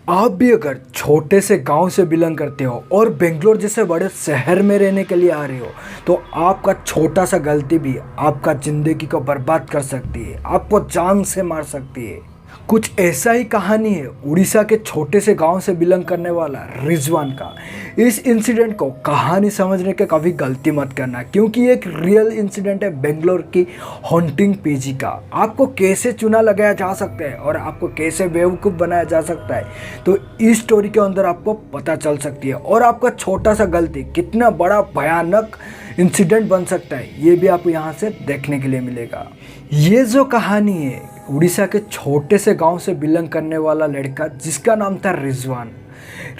आप भी अगर छोटे से गांव से बिलोंग करते हो और बेंगलोर जैसे बड़े शहर में रहने के लिए आ रहे हो तो आपका छोटा सा गलती भी आपका ज़िंदगी को बर्बाद कर सकती है, आपको जान से मार सकती है। कुछ ऐसा ही कहानी है उड़ीसा के छोटे से गांव से बिलोंग करने वाला रिजवान का। इस इंसिडेंट को कहानी समझने के कभी गलती मत करना, क्योंकि एक रियल इंसिडेंट है बेंगलोर की हॉन्टिंग पीजी का। आपको कैसे चुना लगाया जा सकता है और आपको कैसे बेवकूफ़ बनाया जा सकता है, तो इस स्टोरी के अंदर आपको पता चल सकती है। और आपका छोटा सा गलती कितना बड़ा भयानक इंसिडेंट बन सकता है, ये भी आपको यहाँ से देखने के लिए मिलेगा। ये जो कहानी है उड़ीसा के छोटे से गांव से बिलोंग करने वाला लड़का जिसका नाम था रिजवान।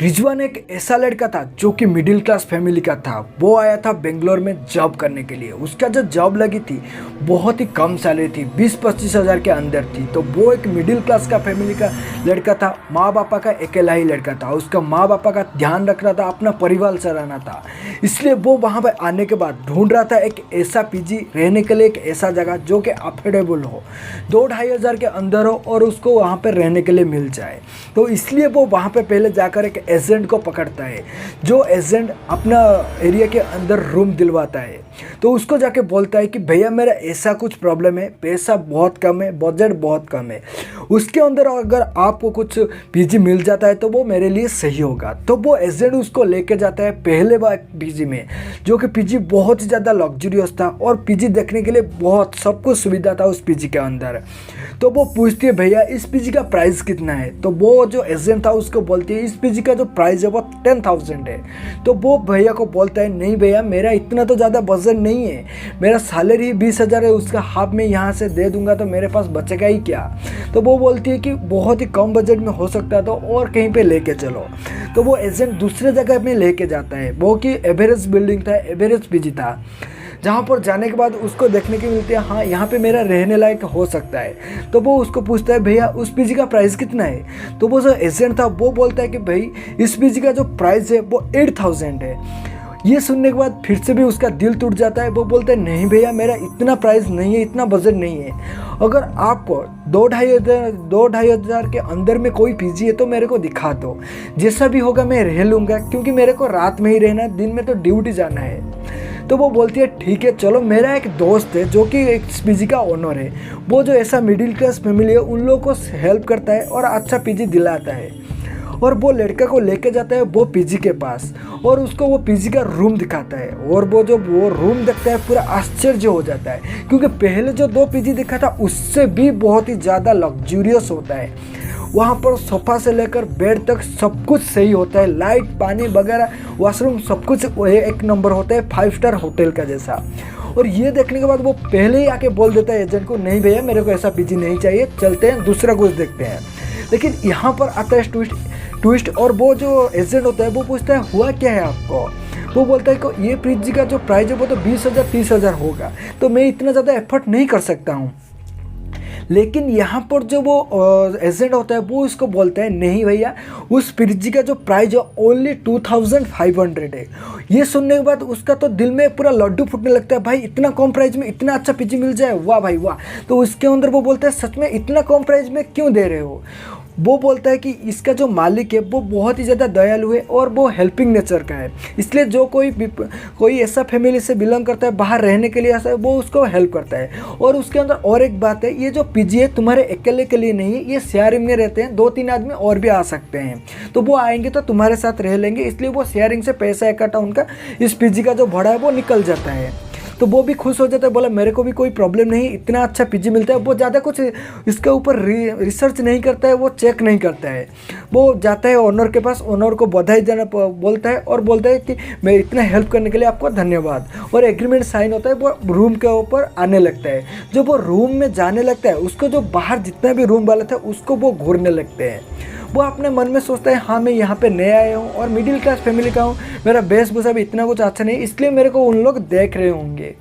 रिजवान एक ऐसा लड़का था जो कि मिडिल क्लास फैमिली का था। वो आया था बेंगलोर में जॉब करने के लिए। उसका जो जॉब लगी थी बहुत ही कम सैलरी थी, 20-25 हज़ार के अंदर थी। तो वो एक मिडिल क्लास का फैमिली का लड़का था, माँ बापा का अकेला ही लड़का था। उसका माँ बापा का ध्यान रखना था, अपना परिवार चलाना था। इसलिए वो वहाँ पर आने के बाद ढूंढ रहा था एक ऐसा पीजी रहने के लिए, एक ऐसा जगह जो कि अफोर्डेबल हो, 2-2.5 हज़ार के अंदर हो और उसको वहाँ पर रहने के लिए मिल जाए। तो इसलिए वो वहाँ पर पहले जाकर एक एजेंट को पकड़ता है, जो एजेंट अपना एरिया के अंदर रूम दिलवाता है। तो उसको जाके बोलता है कि भैया मेरा ऐसा कुछ प्रॉब्लम है, पैसा बहुत कम है, बजट बहुत कम है, उसके अंदर अगर आपको कुछ पीजी मिल जाता है तो वो मेरे लिए सही होगा। तो वो एजेंट उसको लेके जाता है पहले बार पीजी में, जो कि पीजी बहुत ही ज़्यादा लग्जरियस था और पीजी देखने के लिए बहुत सब कुछ सुविधा था उस पीजी के अंदर। तो वो पूछती है भैया इस पीजी का प्राइस कितना है। तो वो जो एजेंट था उसको बोलती है इस पीजी का जो प्राइस है वो 10,000 है। तो वो भैया को बोलता है नहीं भैया मेरा इतना तो ज़्यादा बजट नहीं है, मेरा सैलरी 20,000 है, उसका हाफ में यहाँ से दे दूंगा तो मेरे पास बचेगा ही क्या। तो वो बोलती है कि बहुत ही कम बजट में हो सकता है तो और कहीं पे लेके चलो। तो वो एजेंट दूसरे जगह में लेके जाता है, वो कि एवरेज बिल्डिंग था, एवरेज पीजी था, जहाँ पर जाने के बाद उसको देखने की मिलती है हाँ यहाँ पे मेरा रहने लायक हो सकता है। तो वो उसको पूछता है भैया उस पीजी का प्राइस कितना है। तो वो जो एजेंट था वो बोलता है कि भाई इस पीजी का जो प्राइस है वो 8,000 है। ये सुनने के बाद फिर से भी उसका दिल टूट जाता है। वो बोलता है नहीं भैया मेरा इतना प्राइस नहीं है, इतना बजट नहीं है, अगर आपको 2-2.5 हज़ार के अंदर में कोई पीजी है तो मेरे को दिखा दो, जैसा भी होगा मैं रह लूँगा, क्योंकि मेरे को रात में ही रहना है, दिन में तो ड्यूटी जाना है। तो वो बोलती है ठीक है चलो, मेरा एक दोस्त है जो कि एक पीजी का ओनर है, वो जो ऐसा मिडिल क्लास फैमिली है उन लोगों को हेल्प करता है और अच्छा पीजी दिलाता है। और वो लड़का को लेके जाता है वो पीजी के पास और उसको वो पीजी का रूम दिखाता है। और वो रूम देखता है पूरा आश्चर्य हो जाता है, क्योंकि पहले जो 2 पीजी देखा था उससे भी बहुत ही ज़्यादा लग्जूरियस होता है। वहाँ पर सोफ़ा से लेकर बेड तक सब कुछ सही होता है, लाइट पानी वगैरह वॉशरूम सब कुछ एक नंबर होता है, 5 स्टार होटल का जैसा। और ये देखने के बाद वो पहले ही आके बोल देता है एजेंट को नहीं भैया मेरे को ऐसा पीजी नहीं चाहिए, चलते हैं दूसरा कुछ देखते हैं। लेकिन यहाँ पर आता है ट्विस्ट और वो जो एजेंट होता है वो पूछता है हुआ क्या है आपको। वो बोलता है कि ये पीजी का जो प्राइस है वो तो 20,000-30,000 होगा, तो मैं इतना ज़्यादा एफर्ट नहीं कर सकता हूँ। लेकिन यहाँ पर जो वो एजेंट होता है वो उसको बोलता है नहीं भैया उस पीजी का जो प्राइस है ओनली 2,500 है। ये सुनने के बाद उसका तो दिल में पूरा लड्डू फूटने लगता है, भाई इतना कम प्राइस में इतना अच्छा पीजी मिल जाए, वाह भाई वाह। तो उसके अंदर वो बोलता है सच में इतना कम प्राइस में क्यों दे रहे हो। वो बोलता है कि इसका जो मालिक है वो बहुत ही ज़्यादा दयालु है और वो हेल्पिंग नेचर का है, इसलिए जो कोई ऐसा फैमिली से बिलोंग करता है बाहर रहने के लिए ऐसा है वो उसको हेल्प करता है। और उसके अंदर और एक बात है, ये जो पीजी है तुम्हारे अकेले के लिए नहीं है, ये शेयरिंग में रहते हैं, 2-3 आदमी और भी आ सकते हैं, तो वो आएंगे तो तुम्हारे साथ रह लेंगे, इसलिए वो शेयरिंग से पैसा इकट्ठा उनका इस पीजी का जो भाड़ा है वो निकल जाता है। तो वो भी खुश हो जाता है, बोला मेरे को भी कोई प्रॉब्लम नहीं, इतना अच्छा पीजी मिलता है। वो ज़्यादा कुछ इसके ऊपर रिसर्च नहीं करता है, वो चेक नहीं करता है, वो जाता है ओनर के पास, ओनर को बधाई देना बोलता है और बोलता है कि मैं इतना हेल्प करने के लिए आपको धन्यवाद। और एग्रीमेंट साइन होता है, वो रूम के ऊपर आने लगता है। जब वो रूम में जाने लगता है उसको जो बाहर जितना भी रूम वाला था उसको वो घूरने लगते हैं। वो अपने मन में सोचता है हाँ मैं यहाँ पे नया आया हूँ और मिडिल क्लास फैमिली का हूँ, मेरा वेशभूषा भी इतना कुछ अच्छा नहीं, इसलिए मेरे को उन लोग देख रहे होंगे।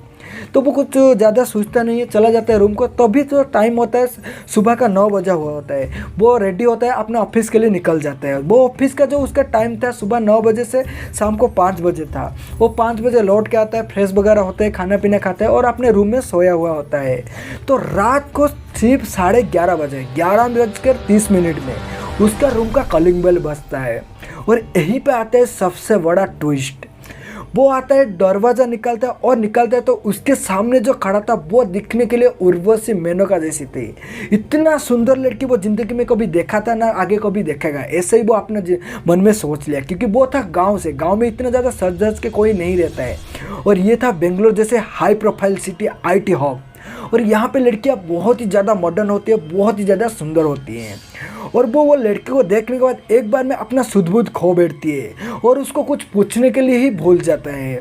तो वो कुछ ज़्यादा सोचता नहीं है, चला जाता है रूम को। तभी तो टाइम होता है सुबह का 9 बजा हुआ होता है, वो रेडी होता है अपने ऑफिस के लिए निकल जाता है। वो ऑफिस का जो उसका टाइम था सुबह 9 बजे से शाम को 5 बजे था। वो 5 बजे लौट के आता है, फ्रेश वगैरह होता है, खाना पीना खाता है और अपने रूम में सोया हुआ होता है। तो रात को सिर्फ 11:30 बजे 11:30 में उसका रूम का कॉलिंग बेल बजता है। और यहीं पे आता है सबसे बड़ा ट्विस्ट। वो आता है, दरवाज़ा निकालता है तो उसके सामने जो खड़ा था वो दिखने के लिए उर्वशी मेनका जैसी थी। इतना सुंदर लड़की वो ज़िंदगी में कभी देखा था ना आगे कभी देखेगा, ऐसे ही वो अपने मन में सोच लिया। क्योंकि वो था गांव से, गांव में इतना ज़्यादा सज धज के कोई नहीं रहता है। और ये था बेंगलोर जैसे high profile city, IT hub. और यहाँ पे लड़कियाँ बहुत ही ज़्यादा मॉडर्न होती है, बहुत ही ज़्यादा सुंदर होती हैं। और वो लड़की को देखने के बाद एक बार में अपना सुध-बुध खो बैठती है और उसको कुछ पूछने के लिए ही भूल जाता है।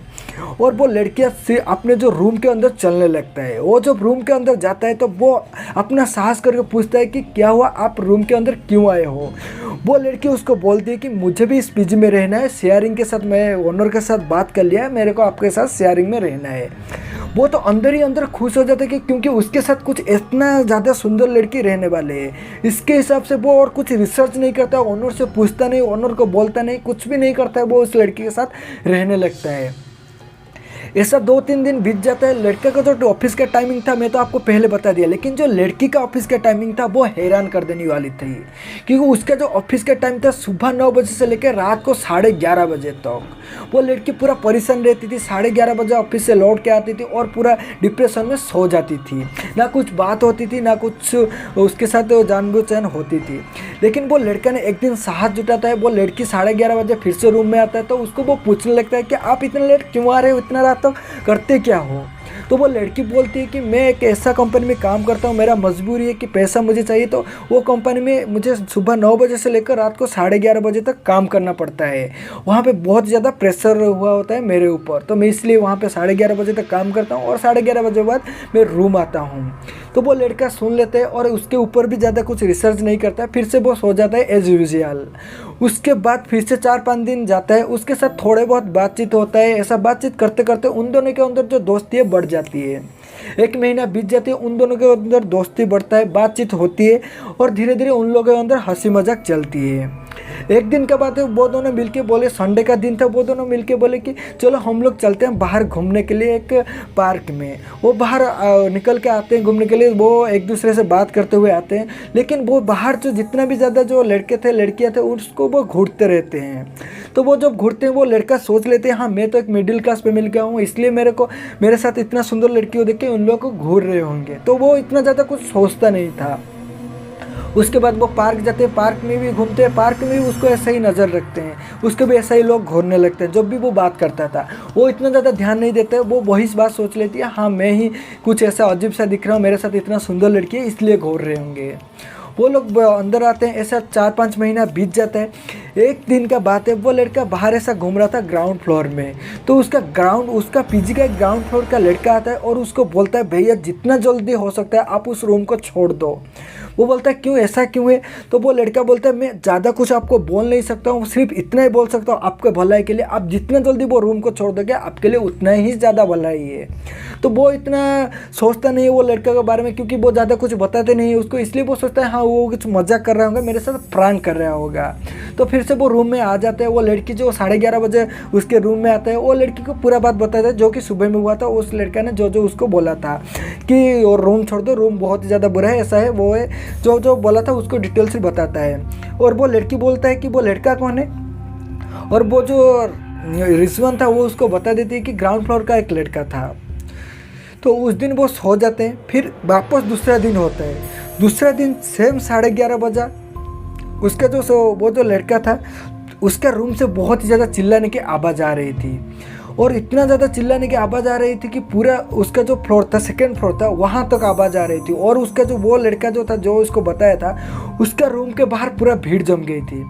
और वो लड़कियाँ से अपने जो रूम के अंदर चलने लगता है। वो जब रूम के अंदर जाता है तो वो अपना साहस करके पूछता है कि क्या हुआ, आप रूम के अंदर क्यों आए हो। वो लड़की उसको बोलती है कि मुझे भी इस पीजी में रहना है, शेयरिंग के साथ मैं ओनर के साथ बात कर लिया है, मेरे को आपके साथ शेयरिंग में रहना है। वो तो अंदर ही अंदर खुश हो जाता है कि क्योंकि उसके साथ कुछ इतना ज़्यादा सुंदर लड़की रहने वाले है। इसके हिसाब से वो और कुछ रिसर्च नहीं करता, ओनर से पूछता नहीं, ओनर को बोलता नहीं, कुछ भी नहीं करता है, वो उस लड़की के साथ रहने लगता है। ऐसा 2-3 दिन बीत जाता है। लड़का का जो ऑफिस का टाइमिंग था मैं तो आपको पहले बता दिया, लेकिन जो लड़की का ऑफिस का टाइमिंग था वो हैरान कर देने वाली थी। क्योंकि उसका जो ऑफिस का टाइम था सुबह 9 बजे से लेकर रात को 11:30 बजे तक। वो लड़की पूरा परेशान रहती थी, 11:30 बजे ऑफिस से लौट के आती थी और पूरा डिप्रेशन में सो जाती थी। ना कुछ बात होती थी, ना कुछ उसके साथ जानबूझ होती थी। लेकिन वो लड़का ने एक दिन साहस जुटाता है, वो लड़की 11:30 बजे फिर से रूम में आता है तो उसको वो पूछने लगता है कि आप इतना लेट क्यों आ रहे हो, इतना रात तक करते क्या हो। तो वो लड़की बोलती है कि मैं एक ऐसा कंपनी में काम करता हूँ, मेरा मजबूरी है कि पैसा मुझे चाहिए, तो वो कंपनी में मुझे सुबह 9 बजे से लेकर रात को 11:30 बजे तक काम करना पड़ता है। वहाँ पे बहुत ज़्यादा प्रेशर हुआ होता है मेरे ऊपर, तो मैं इसलिए वहाँ पे 11:30 बजे तक काम करता हूँ और 11:30 बजे बाद मैं रूम आता हूँ। तो वो लड़का सुन लेता है और उसके ऊपर भी ज़्यादा कुछ रिसर्च नहीं करता है, फिर से वो सो जाता है एज यूजुअल। उसके बाद फिर से 4-5 दिन जाता है, उसके साथ थोड़े बहुत बातचीत होता है। ऐसा बातचीत करते करते उन दोनों के अंदर जो दोस्ती है बढ़ जाती है। 1 महीना बीत जाती है, उन दोनों के अंदर दोस्ती बढ़ता है, बातचीत होती है और धीरे धीरे उन लोगों के अंदर हंसी मजाक चलती है। एक दिन के बाद वो दोनों मिलके बोले, संडे का दिन था, वो दोनों मिलके बोले कि चलो हम लोग चलते हैं बाहर घूमने के लिए एक पार्क में। वो बाहर निकल के आते हैं घूमने के लिए, वो एक दूसरे से बात करते हुए आते हैं। लेकिन वो बाहर जो जितना भी ज़्यादा जो लड़के थे लड़कियां थे उसको वो घूरते रहते हैं। तो वो जब घूरते हैं वो लड़का सोच लेते हैं हाँ मैं तो एक मिडिल क्लास फैमिली का हूँ, इसलिए मेरे साथ इतना सुंदर लड़की को देख के उन लोगों को घूर रहे होंगे। तो वो इतना ज़्यादा कुछ सोचता नहीं था। उसके बाद वो पार्क जाते हैं, पार्क में भी घूमते हैं, पार्क में भी उसको ऐसा ही नज़र रखते हैं, उसको भी ऐसा ही लोग घूरने लगते हैं। जब भी वो बात करता था वो इतना ज़्यादा ध्यान नहीं देता है, वो वही बात सोच लेती है हाँ मैं ही कुछ ऐसा अजीब सा दिख रहा हूँ, मेरे साथ इतना सुंदर लड़की है इसलिए घूर रहे होंगे। वो लोग अंदर आते हैं, ऐसा 4-5 महीना बीत जाता है। एक दिन का बात है, वो लड़का बाहर ऐसा घूम रहा था ग्राउंड फ्लोर में, तो उसका पीजी का ग्राउंड फ्लोर का लड़का आता है और उसको बोलता है भैया जितना जल्दी हो सकता है आप उस रूम को छोड़ दो। वो बोलता है क्यों, ऐसा क्यों है। तो वो लड़का बोलता है मैं ज़्यादा कुछ आपको बोल नहीं सकता हूँ, सिर्फ इतना ही बोल सकता हूँ आपके भलाई के लिए, आप जितना जल्दी वो रूम को छोड़ दोगे आपके लिए उतना ही ज़्यादा भलाई है। तो वो इतना सोचता नहीं है वो लड़का के बारे में, क्योंकि वो ज़्यादा कुछ बताते नहीं है उसको, इसलिए वो सोचता है हाँ वो कुछ मजाक कर रहा होगा, मेरे साथ प्रैंक कर रहा होगा। तो फिर से वो रूम में आ जाता है। वो लड़की जो 11:30 बजे उसके रूम में आता है, वो लड़की को पूरा बात बताता है जो कि सुबह में हुआ था। उस लड़का ने जो उसको बोला था कि और रूम छोड़ दो, रूम बहुत ही ज़्यादा बुरा है, ऐसा है वो है, जो बोला था उसको डिटेल से बताता है। और वो लड़की बोलता है कि वो लड़का कौन है, और वो जो रिजवान था वो उसको बता देती है कि ग्राउंड फ्लोर का एक लड़का था। तो उस दिन वो सो जाते हैं। फिर वापस दूसरा दिन होता है, दूसरा दिन सेम 11:30 बजा। उसका वो जो लड़का था उसका रूम से बहुत ही ज़्यादा चिल्लाने की आवाज़ आ रही थी, और इतना ज़्यादा चिल्लाने की आवाज़ आ रही थी कि पूरा उसका जो फ्लोर था, सेकंड फ्लोर था, वहाँ तक आवाज़ आ रही थी। और उसका जो वो लड़का जो था जो उसको बताया था, उसका रूम के बाहर पूरा भीड़ जम गई थी।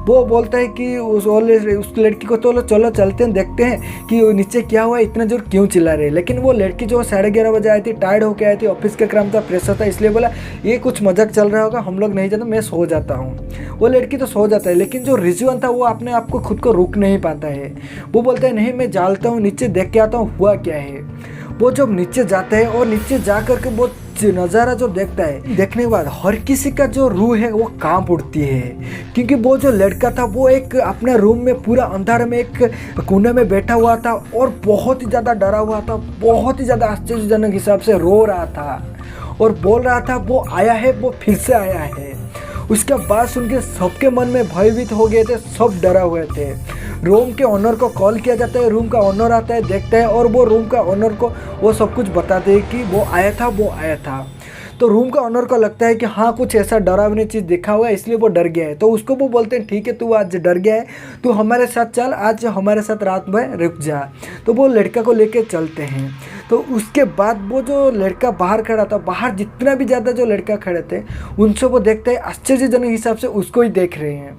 वो बोलता है कि उस लड़की को चलो चलते हैं, देखते हैं कि नीचे क्या हुआ, इतना जोर क्यों चिल्ला रहे। लेकिन वो लड़की जो 11:30 बजे आई थी, टायर्ड होके आई थी, ऑफिस का काम था, प्रेशर था, इसलिए बोला ये कुछ मजाक चल रहा होगा, हम लोग नहीं जाते, मैं सो जाता हूँ। वो लड़की तो सो जाता है, लेकिन जो रिजवान था वो अपने आप को खुद को रोक नहीं पाता है। वो बोलता है नहीं मैं जालता हूँ, नीचे देख के आता हूँ हुआ क्या है। वो जब नीचे जाता है और नीचे जा कर के वो नज़ारा जो देखता है, देखने के बाद हर किसी का जो रूह है वो कांप उठती है। क्योंकि वो जो लड़का था वो एक अपने रूम में पूरा अंधारे में एक कोने में बैठा हुआ था और बहुत ही ज़्यादा डरा हुआ था, बहुत ही ज़्यादा आश्चर्यजनक हिसाब से रो रहा था और बोल रहा था वो आया है, वो फिर से आया है। उसके बाद सुन के सबके मन में भयभीत हो गए थे, सब डरा हुए थे। रूम के ओनर को कॉल किया जाता है, रूम का ओनर आता है, देखता है और वो रूम का ओनर को वो सब कुछ बताते हैं कि वो आया था, वो आया था। तो रूम का ओनर को लगता है कि हाँ कुछ ऐसा डरावनी चीज़ देखा हुआ है इसलिए वो डर गया है। तो उसको वो बोलते हैं ठीक है तू आज डर गया है, तू हमारे साथ चल, आज हमारे साथ रात में रुक जा। तो वो लड़का को लेके चलते हैं। तो उसके बाद वो जो लड़का बाहर खड़ा था, बाहर जितना भी ज़्यादा जो लड़का खड़े थे उनसे वो देखते हैं आश्चर्यजनक हिसाब से उसको ही देख रहे हैं।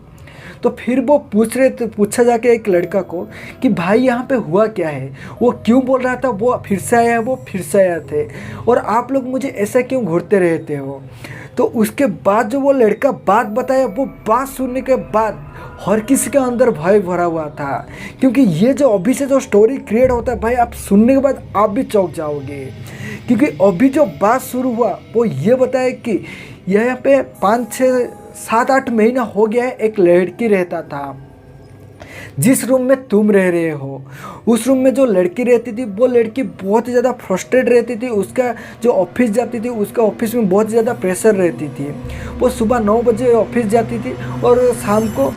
तो फिर वो पूछा जाके एक लड़का को कि भाई यहाँ पे हुआ क्या है, वो क्यों बोल रहा था वो फिर से आया, वो फिर से आया थे और आप लोग मुझे ऐसा क्यों घूरते रहते हो। तो उसके बाद जो वो लड़का बात बताया, वो बात सुनने के बाद हर किसी के अंदर भय भरा हुआ था। क्योंकि ये जो अभी से जो स्टोरी क्रिएट होता है भाई, आप सुनने के बाद आप भी चौंक जाओगे। क्योंकि अभी जो बात शुरू हुआ वो ये बताया कि यहाँ पे 5, 6, 7, 8 महीना हो गया है, एक लड़की रहता था जिस रूम में तुम रह रहे हो। उस रूम में जो लड़की रहती थी वो लड़की बहुत ही ज़्यादा फ्रस्ट्रेट रहती थी। उसका जो ऑफिस जाती थी, उसका ऑफिस में बहुत ज़्यादा प्रेशर रहती थी। वो सुबह 9 बजे ऑफिस जाती थी और शाम को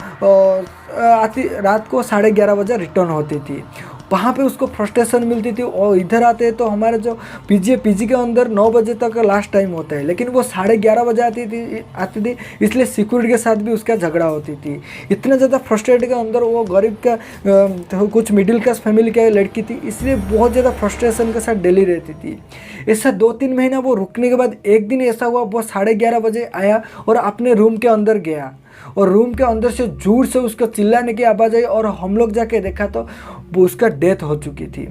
रात को 11:30 बजे रिटर्न होती थी। वहाँ पे उसको फ्रस्ट्रेशन मिलती थी। और इधर आते हैं तो हमारे जो पीजी के अंदर 9 बजे तक लास्ट टाइम होता है, लेकिन वो 11:30 बजे आती थी, इसलिए सिक्योरिटी के साथ भी उसका झगड़ा होती थी। इतना ज़्यादा फ्रस्ट्रेट के अंदर वो गरीब का तो कुछ मिडिल क्लास फैमिली की लड़की थी, इसलिए बहुत ज़्यादा फ्रस्ट्रेशन के साथ डेली रहती थी। ऐसा 2-3 महीना वो रुकने के बाद एक दिन ऐसा हुआ, वो 11:30 बजे आया और अपने रूम के अंदर गया और रूम के अंदर से जोर से उसका चिल्लाने की आवाज़ आई और हम लोग जाके देखा तो वो उसका डेथ हो चुकी थी।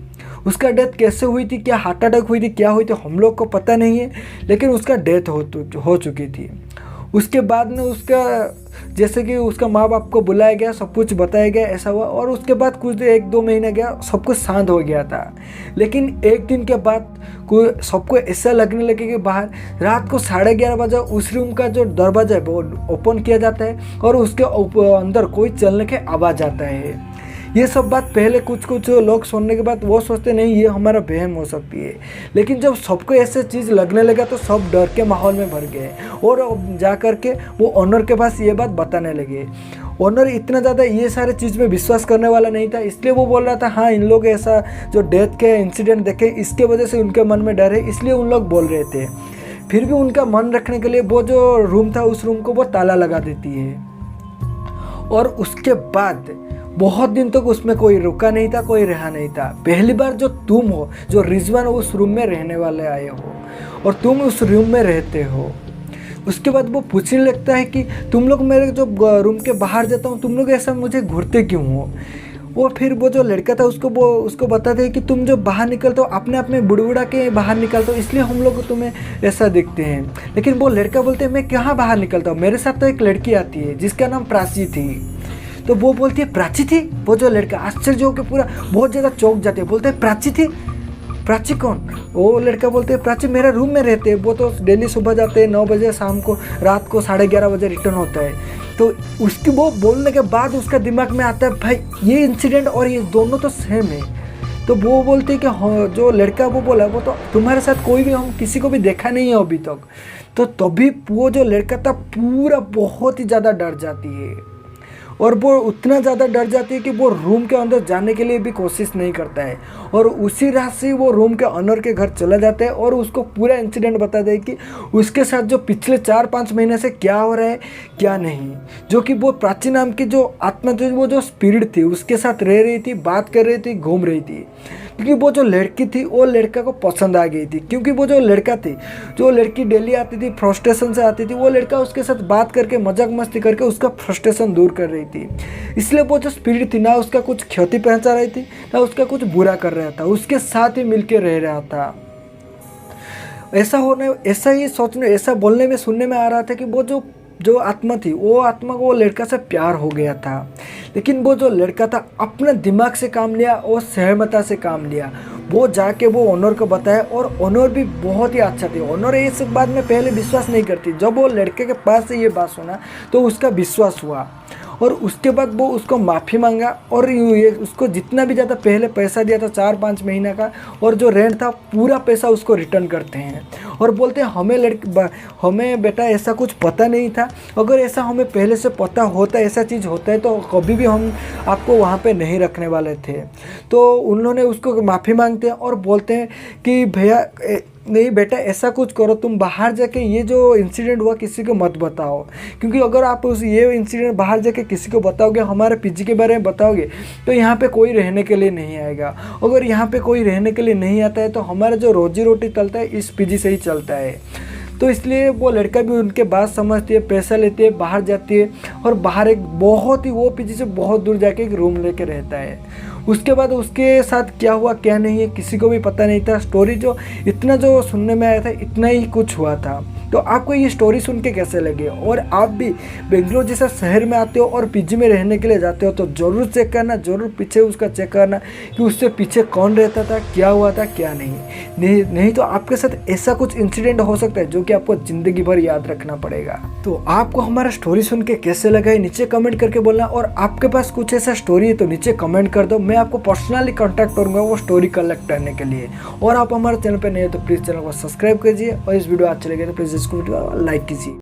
उसका डेथ कैसे हुई थी, क्या हार्ट अटैक हुई थी, क्या हुई थी, हम लोग को पता नहीं है, लेकिन उसका डेथ हो चुकी थी। उसके बाद में उसका जैसे कि उसका माँ बाप को बुलाया गया, सब कुछ बताया गया, ऐसा हुआ। और उसके बाद कुछ 1-2 महीना गया, सब कुछ शांत हो गया था। लेकिन एक दिन के बाद सबको ऐसा लगने लगे कि बाहर रात को 11:30 बजे उस रूम का जो दरवाजा है वो ओपन किया जाता है और उसके अंदर कोई चलने के आवाज़ आता है। ये सब बात पहले कुछ लोग सुनने के बाद वो सोचते नहीं ये हमारा वहम हो सकती है, लेकिन जब सबको ऐसे चीज़ लगने लगा तो सब डर के माहौल में भर गए और जा कर के वो ऑनर के पास ये बात बताने लगे। ऑनर इतना ज़्यादा ये सारे चीज़ में विश्वास करने वाला नहीं था, इसलिए वो बोल रहा था हाँ इन लोग ऐसा जो डेथ के इंसिडेंट देखे इसके वजह से उनके मन में डर है, इसलिए उन लोग बोल रहे थे। फिर भी उनका मन रखने के लिए वो जो रूम था उस रूम को वो ताला लगा देती है। और उसके बाद बहुत दिन तक उसमें कोई रुका नहीं था, कोई रहा नहीं था। पहली बार जो तुम हो, जो रिजवान उस रूम में रहने वाले आए हो और तुम उस रूम में रहते हो। उसके बाद वो पूछने लगता है कि तुम लोग मेरे जो रूम के बाहर जाता हूँ तुम लोग ऐसा मुझे घूरते क्यों हो। वो फिर वो जो लड़का था उसको बताते हैं कि तुम जो बाहर निकलते हो अपने आप में बुड़बुड़ा के बाहर निकलते हो, इसलिए हम लोग तुम्हें ऐसा दिखते हैं। लेकिन वो लड़का बोलते हैं मैं कहाँ बाहर निकलता हूँ, मेरे साथ तो एक लड़की आती है जिसका नाम प्राची थी। तो वो बोलती है प्राची थी। वो जो लड़का आश्चर्य होकर पूरा बहुत ज़्यादा चौंक जाते हैं, बोलते हैं प्राची थी। प्राची कौन? वो लड़का बोलते हैं प्राची मेरे रूम में रहते हैं, वो तो डेली सुबह जाते हैं 9 बजे, शाम को रात को 11:30 बजे रिटर्न होता है। तो उसकी वो बोलने के बाद उसका दिमाग में आता है भाई ये इंसिडेंट और ये दोनों तो सेम है। तो वो बोलते हैं कि जो लड़का वो बोला वो तो तुम्हारे साथ कोई भी हम किसी को भी देखा नहीं है अभी तक। तो तभी वो जो लड़का था पूरा बहुत ही ज़्यादा डर जाती है और वो उतना ज़्यादा डर जाती है कि वो रूम के अंदर जाने के लिए भी कोशिश नहीं करता है। और उसी रात से वो रूम के ऑनर के घर चला जाता है और उसको पूरा इंसिडेंट बता दे कि उसके साथ जो पिछले 4-5 महीने से क्या हो रहा है क्या नहीं। जो कि वो प्राची नाम की जो आत्मा थी, वो जो स्पिरिट थी उसके साथ रह रही थी, बात कर रही थी, घूम रही थी। क्योंकि वो जो लड़की थी वो लड़का को पसंद आ गई थी। क्योंकि वो जो लड़का थी, जो लड़की डेली आती थी फ्रस्ट्रेशन से आती थी, वो लड़का उसके साथ बात करके मजाक मस्ती करके उसका फ्रस्ट्रेशन दूर कर रही थी। इसलिए वो जो स्पिरिट थी ना उसका कुछ क्षति पहुंचा रही थी ना उसका कुछ बुरा कर रहा था, उसके साथ ही मिलके रह रहा था। ऐसा ही सोचने, ऐसा बोलने में सुनने में आ रहा था कि वो जो आत्मा थी वो आत्मा को वो लड़का से प्यार हो गया था। लेकिन वो जो लड़का था अपने दिमाग से काम लिया और सहमता से काम लिया। वो जाके वो ओनर को बताया और ओनर भी बहुत ही अच्छा थे। ओनर इस बात में पहले विश्वास नहीं करती, जब वो लड़के के पास से ये बात सुना तो उसका विश्वास हुआ और उसके बाद वो उसको माफ़ी मांगा और ये उसको जितना भी ज़्यादा पहले पैसा दिया था 4-5 महीना का और जो रेंट था पूरा पैसा उसको रिटर्न करते हैं और बोलते हैं हमें बेटा ऐसा कुछ पता नहीं था, अगर ऐसा हमें पहले से पता होता, ऐसा चीज़ होता है तो कभी भी हम आपको वहाँ पे नहीं रखने वाले थे। तो उन्होंने उसको माफ़ी मांगते हैं और बोलते हैं कि भैया नहीं बेटा ऐसा कुछ करो, तुम बाहर जाके ये जो इंसिडेंट हुआ किसी को मत बताओ, क्योंकि अगर आप ये इंसिडेंट बाहर जाके किसी को बताओगे, हमारे पीजी के बारे में बताओगे तो यहाँ पे कोई रहने के लिए नहीं आएगा। अगर यहाँ पे कोई रहने के लिए नहीं आता है तो हमारा जो रोजी रोटी चलता है इस पीजी से ही चलता है। तो इसलिए वो लड़का भी उनके बात समझती है, पैसा लेती है, बाहर जाती है और बाहर एक बहुत ही वो पीजी से बहुत दूर जाके एक रूम लेके रहता है। उसके बाद उसके साथ क्या हुआ क्या नहीं है किसी को भी पता नहीं था। स्टोरी जो इतना जो सुनने में आया था इतना ही कुछ हुआ था। तो आपको ये स्टोरी सुन के कैसे लगे, और आप भी बेंगलोर जैसा शहर में आते हो और पीजी में रहने के लिए जाते हो तो ज़रूर चेक करना, ज़रूर पीछे उसका चेक करना कि उससे पीछे कौन रहता था, क्या हुआ था क्या नहीं तो आपके साथ ऐसा कुछ इंसिडेंट हो सकता है जो कि आपको ज़िंदगी भर याद रखना पड़ेगा। तो आपको हमारा स्टोरी सुन के कैसे लगा है नीचे कमेंट करके बोलना, और आपके पास कुछ ऐसा स्टोरी है तो नीचे कमेंट कर दो, मैं आपको पर्सनली कांटेक्ट करूँगा वो स्टोरी कलेक्ट करने के लिए। और आप हमारे चैनल पर नए हो तो प्लीज़ चैनल को सब्सक्राइब कीजिए और इस वीडियो अच्छा लगे तो प्लीज़ इसको लाइक कीजिए।